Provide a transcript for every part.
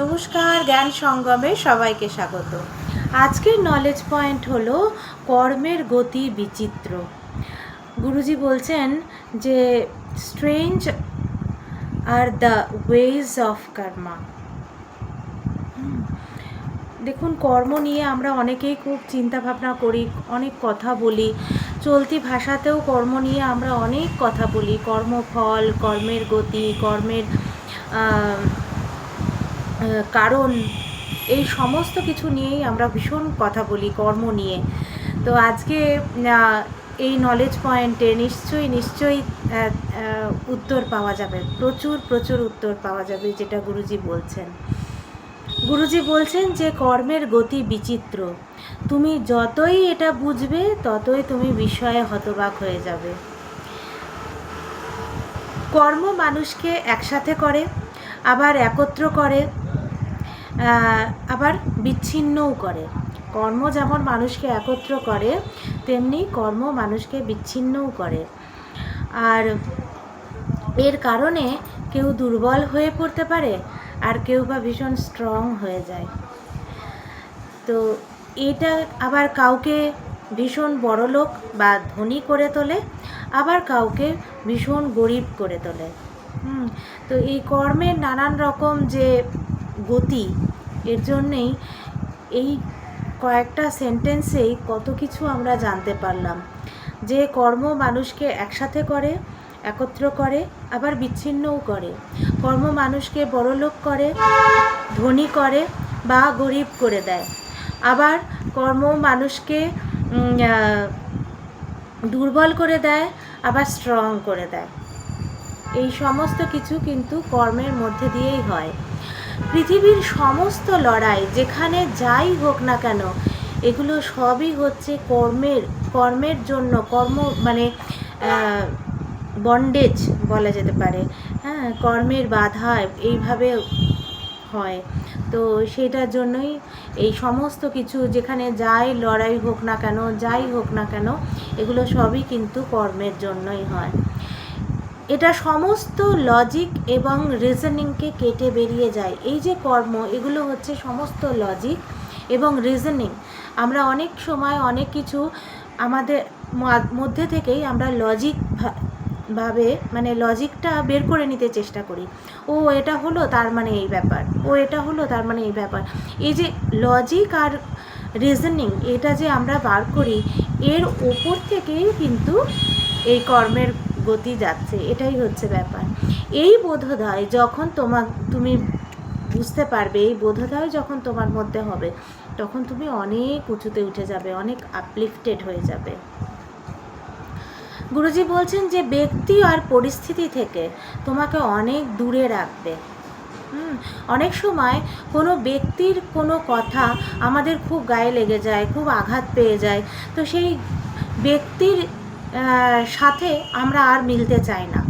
নমস্কার, জ্ঞান সঙ্গমে সবাইকে স্বাগত। আজকের নলেজ পয়েন্ট হলো কর্মের গতি বিচিত্র। গুরুজি বলছেন যে strange are the ways of karma. দেখুন, কর্ম নিয়ে আমরা অনেকেই খুব চিন্তা ভাবনা করি, অনেক কথা বলি। চলতি ভাষাতেও কর্ম নিয়ে আমরা অনেক কথা বলি। কর্মফল, কর্মের গতি, কর্মের কারণ, এই সমস্ত কিছু নিয়েই আমরা ভীষণ কথা বলি কর্ম নিয়ে। তো আজকে এই নলেজ পয়েন্টে নিশ্চয়ই উত্তর পাওয়া যাবে, প্রচুর উত্তর পাওয়া যাবে, যেটা গুরুজি বলছেন যে কর্মের গতি বিচিত্র। তুমি যতই এটা বুঝবে ততই তুমি বিস্ময়ে হতবাক হয়ে যাবে। কর্ম মানুষকে একসাথে করে, আবার একত্র করে, আবার বিচ্ছিন্নও করে। কর্ম যেমন মানুষকে একত্র করে, তেমনি কর্ম মানুষকে বিচ্ছিন্নও করে। আর এর কারণে কেউ দুর্বল হয়ে পড়তে পারে, আর কেউ বা ভীষণ স্ট্রং হয়ে যায়। তো এটা আবার কাউকে ভীষণ বড়লোক বা ধনী করে তোলে, আবার কাউকে ভীষণ গরিব করে তোলে। তো এই কর্মের নানান রকম যে গতি, এর জন্যেই এই কয়েকটা সেন্টেন্সেই কত কিছু আমরা জানতে পারলাম। যে কর্ম মানুষকে একসাথে করে, একত্র করে, আবার বিচ্ছিন্নও করে। কর্ম মানুষকে বড়লোক করে, ধনী করে বা গরিব করে দেয়। আবার কর্ম মানুষকে দুর্বল করে দেয়, আবার স্ট্রং করে দেয়। এই সমস্ত কিছু কিন্তু কর্মের মধ্যে দিয়েই হয়। পৃথিবীর সমস্ত লড়াই যেখানে যাই হোক না কেন, এগুলো সবই হচ্ছে কর্মের জন্য। কর্ম মানে বন্ডেজ বলা যেতে পারে। হ্যাঁ, কর্মের বাধা এইভাবে হয়। তো সেটার জন্যই এই সমস্ত কিছু, যেখানে যাই লড়াই হোক না কেন, যাই হোক না কেন, এগুলো সবই কিন্তু কর্মের জন্যই হয়। এটা সমস্ত লজিক এবং রিজনিংকে কেটে বেরিয়ে যায়। এই যে কর্ম, এগুলো হচ্ছে সমস্ত লজিক এবং রিজনিং। আমরা অনেক সময় অনেক কিছু আমাদের মধ্যে থেকেই আমরা লজিকভাবে, মানে লজিকটা বের করে নিতে চেষ্টা করি। ও এটা হলো তার মানে এই ব্যাপার, ও এটা হলো তার মানে এই ব্যাপার। এই যে লজিক আর রিজনিং, এটা যে আমরা বার করি, এর ওপর থেকেই কিন্তু এই কর্মের গতি যাচ্ছে। এটাই হচ্ছে ব্যাপার। এই বোধোদয় যখন তুমি বুঝতে পারবে, এই বোধোদয় যখন তোমার মধ্যে হবে, তখন তুমি অনেক উঁচুতে উঠে যাবে, অনেক আপলিফটেড হয়ে যাবে। গুরুজি বলছেন যে ব্যক্তি আর পরিস্থিতি থেকে তোমাকে অনেক দূরে রাখবে। অনেক সময় কোনো ব্যক্তির কোনো কথা আমাদের খুব গায়ে লেগে যায়, খুব আঘাত পেয়ে যায়। তো সেই ব্যক্তির সাথে আমরা আর মিলতে চাই না।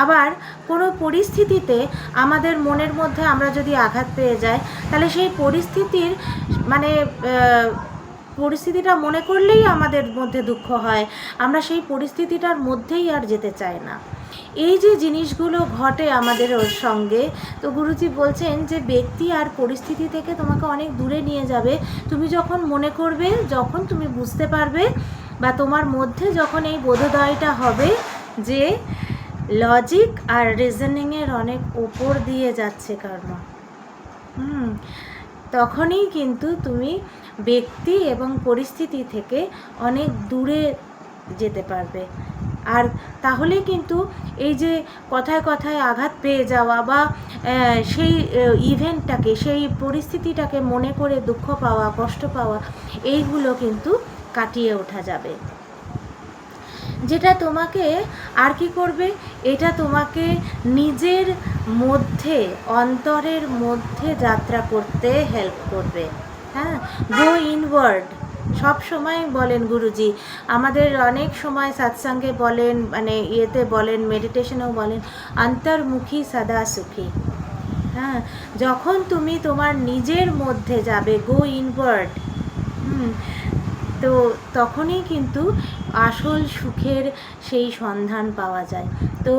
আবার কোনো পরিস্থিতিতে আমাদের মনের মধ্যে আমরা যদি আঘাত পেয়ে যাই, তাহলে সেই পরিস্থিতিটা মনে করলেই আমাদের মধ্যে দুঃখ হয়। আমরা সেই পরিস্থিতিটার মধ্যেই আর যেতে চাই না। এই যে জিনিসগুলো ঘটে আমাদের ওর সঙ্গে, তো গুরুজি বলছেন যে ব্যক্তি আর পরিস্থিতি থেকে তোমাকে অনেক দূরে নিয়ে যাবে। তুমি যখন মনে করবে, যখন তুমি বুঝতে পারবে, বা তোমার মধ্যে যখন এই বোধোদয়টা হবে যে লজিক আর রিজনিংয়ের অনেক ওপর দিয়ে যাচ্ছে কর্ম, তখনই কিন্তু তুমি ব্যক্তি এবং পরিস্থিতি থেকে অনেক দূরে যেতে পারবে। আর তাহলেই কিন্তু এই যে কথায় কথায় আঘাত পেয়ে যাওয়া, বা সেই ইভেন্টটাকে, সেই পরিস্থিতিটাকে মনে করে দুঃখ পাওয়া, কষ্ট পাওয়া, এইগুলো কিন্তু কাটিয়ে ওঠা যাবে। যেটা তোমাকে আর কি করবে, এটা তোমাকে নিজের মধ্যে, অন্তরের মধ্যে যাত্রা করতে হেল্প করবে। হ্যাঁ, গো ইনওয়ার্ড সব সময় বলেন গুরুজি। আমাদের অনেক সময় সৎসঙ্গে বলেন, মানে ইয়েতে বলেন, মেডিটেশনেও বলেন, অন্তর্মুখী সদা সুখী। হ্যাঁ, যখন তুমি তোমার নিজের মধ্যে যাবে, গো ইনওয়ার্ড, তো তখনই কিন্তু আসল সুখের সেই সন্ধান পাওয়া যায়। তো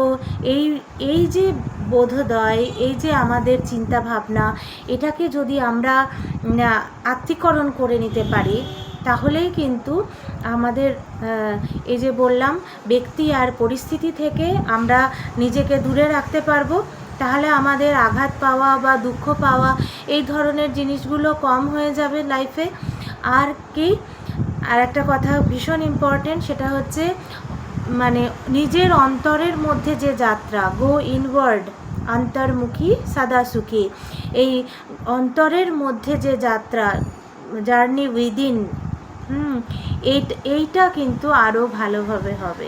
এই যে বোধোদয়, এই যে আমাদের চিন্তা ভাবনা, এটাকে যদি আমরা আত্মীকরণ করে নিতে পারি, তাহলেই কিন্তু আমাদের এই যে বললাম ব্যক্তি আর পরিস্থিতি থেকে আমরা নিজেকে দূরে রাখতে পারবো। তাহলে আমাদের আঘাত পাওয়া বা দুঃখ পাওয়া এই ধরনের জিনিসগুলো কম হয়ে যাবে লাইফে। আর কি, আর একটা কথা ভীষণ ইম্পর্টেন্ট, সেটা হচ্ছে মানে নিজের অন্তরের মধ্যে যে যাত্রা, গো ইনওয়ার্ড, অন্তর্মুখী সদা সুখী, এই অন্তরের মধ্যে যে যাত্রা, জার্নি উইদিন, এইটা কিন্তু আরও ভালোভাবে হবে।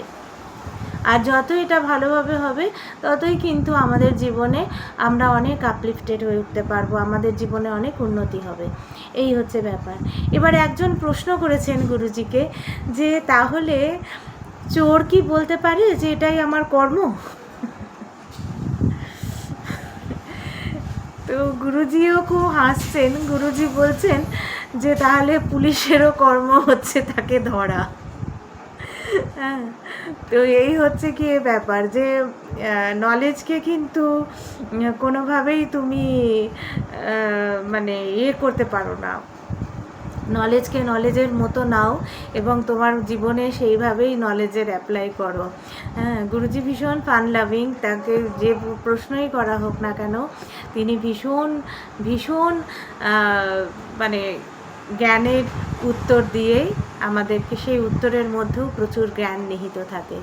আর যত এটা ভালোভাবে হবে ততই কিন্তু আমাদের জীবনে আমরা অনেক আপলিফটেড হয়ে উঠতে পারবো, আমাদের জীবনে অনেক উন্নতি হবে। এই হচ্ছে ব্যাপার। এবার একজন প্রশ্ন করেছেন গুরুজিকে যে তাহলে চোর কি বলতে পারে যে এটাই আমার কর্ম? তো গুরুজিও খুব হাসছেন। গুরুজি বলছেন যে তাহলে পুলিশেরও কর্ম হচ্ছে তাকে ধরা। হ্যাঁ, তো এই হচ্ছে কি ব্যাপার, যে নলেজকে কিন্তু কোনোভাবেই তুমি মানে করতে পারো না। নলেজকে নলেজের মতো নাও এবং তোমার জীবনে সেইভাবেই নলেজের অ্যাপ্লাই করো। হ্যাঁ, গুরুজি ভীষণ ফান লাভিং, তাকে যে প্রশ্নই করা হোক না কেন তিনি ভীষণ ভীষণ মানে জ্ঞানের উত্তর দিয়েই আমাদেরকে, সেই উত্তরের মধ্যেও প্রচুর জ্ঞান নিহিত থাকে।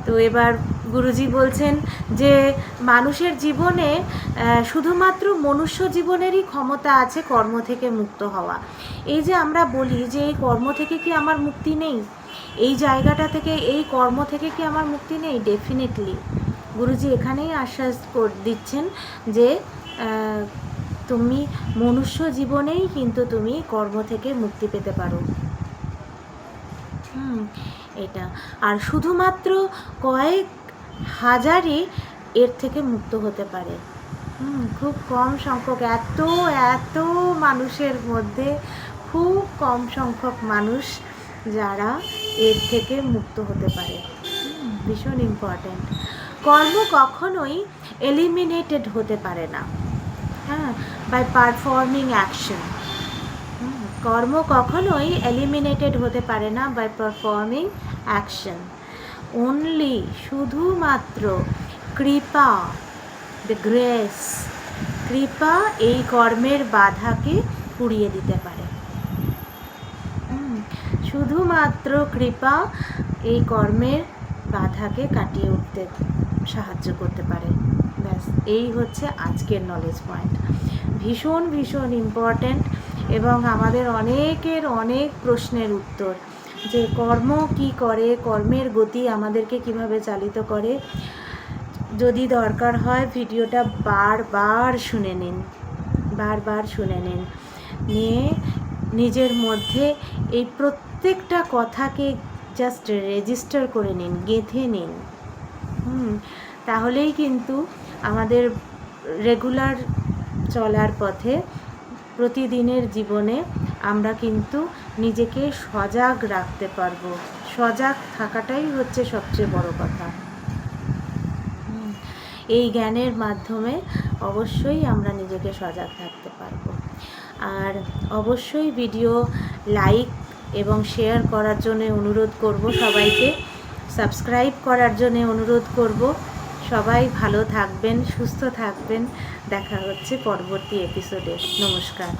তো এবার গুরুজি বলছেন যে মানুষের জীবনে শুধুমাত্র মনুষ্য জীবনেরই ক্ষমতা আছে কর্ম থেকে মুক্ত হওয়া। এই যে আমরা বলি যে এই কর্ম থেকে কি আমার মুক্তি নেই, এই জায়গাটা থেকে, এই কর্ম থেকে কি আমার মুক্তি নেই? ডেফিনেটলি গুরুজি এখানেই আশ্বাস দিচ্ছেন যে তুমি মনুষ্য জীবনেই কিন্তু তুমি কর্ম থেকে মুক্তি পেতে পারো। এটা আর শুধুমাত্র কয়েক হাজারই এর থেকে মুক্ত হতে পারে। খুব কম সংখ্যক, এত মানুষের মধ্যে খুব কম সংখ্যক মানুষ যারা এর থেকে মুক্ত হতে পারে। ভীষণ ইম্পর্ট্যান্ট। কর্ম কখনোই এলিমিনেটেড হতে পারে না, হ্যাঁ, বাই পারফর্মিং অ্যাকশন। কর্ম কখনোই এলিমিনেটেড হতে পারে না বাই পারফর্মিং অ্যাকশন। অনলি, শুধুমাত্র কৃপা, দ্য গ্রেস, কৃপা এই কর্মের বাধাকে পুড়িয়ে দিতে পারে। শুধুমাত্র কৃপা এই কর্মের বাধাকে কাটিয়ে উঠতে সাহায্য করতে পারে। ব্যাস, এই হচ্ছে আজকের নলেজ পয়েন্ট। ভীষণ ভীষণ ইম্পর্ট্যান্ট এবং আমাদের অনেকের অনেক প্রশ্নের উত্তর, যে কর্ম কি করে, কর্মের গতি আমাদেরকে কিভাবে চালিত করে। যদি দরকার হয় ভিডিওটা বারবার শুনে নিন, নিয়ে নিজের মধ্যে এই প্রত্যেকটা কথাকে জাস্ট রেজিস্টার করে নিন, গেঁথে নিন। তাহলেই কিন্তু আমাদের রেগুলার চলার পথে, প্রতিদিনের জীবনে আমরা কিন্তু নিজেকে সজাগ রাখতে পারবো। সজাগ থাকাটাই হচ্ছে সবচেয়ে বড় কথা। এই জ্ঞানের মাধ্যমে অবশ্যই আমরা নিজেকে সজাগ থাকতে পারবো। আর অবশ্যই ভিডিও লাইক এবং শেয়ার করার জন্য অনুরোধ করব সবাইকে, সাবস্ক্রাইব করার জন্য অনুরোধ করব। সবাই ভালো থাকবেন, সুস্থ থাকবেন। দেখা হচ্ছে পরবর্তী এপিসোডে। নমস্কার।